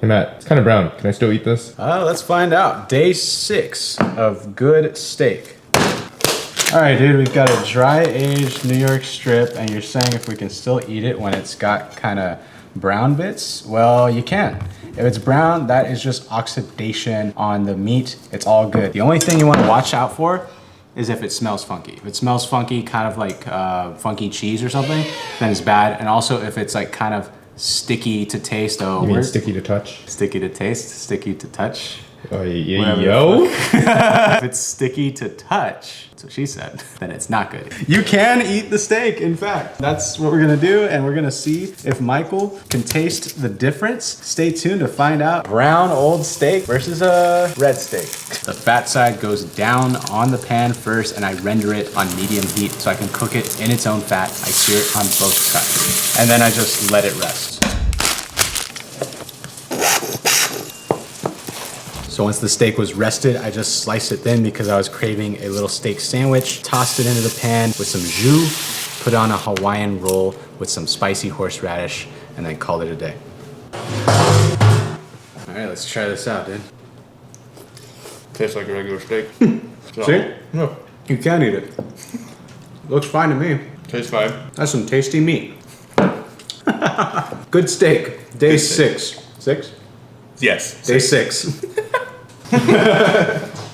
Hey Matt, it's kind of brown. Can I still eat this? Let's find out. Day 6 of good steak. All right, dude, we've got a dry-aged New York strip, and you're saying if we can still eat it when it's got kind of brown bits? Well, you can. If it's brown, that is just oxidation on the meat. It's all good. The only thing you want to watch out for is if it smells funky. If it smells funky, kind of like funky cheese or something, then it's bad. And also if it's like kind of sticky to taste. You mean sticky to touch? Sticky to taste, sticky to touch. Oh, yo. If it's sticky to touch, that's what she said, then it's not good. You can eat the steak, in fact. That's what we're gonna do, and we're gonna see if Michael can taste the difference. Stay tuned to find out. Brown old steak versus a red steak. The fat side goes down on the pan first, and I render it on medium heat so I can cook it in its own fat. I sear it on both sides, and then I just let it rest. So once the steak was rested, I just sliced it thin because I was craving a little steak sandwich. Tossed it into the pan with some jus, put on a Hawaiian roll with some spicy horseradish, and then called it a day. All right, let's try this out, dude. Tastes like a regular steak. See? No. You can eat it. Looks fine to me. Tastes fine. That's some tasty meat. Good steak. Day 6. 6? Yes. Day 6.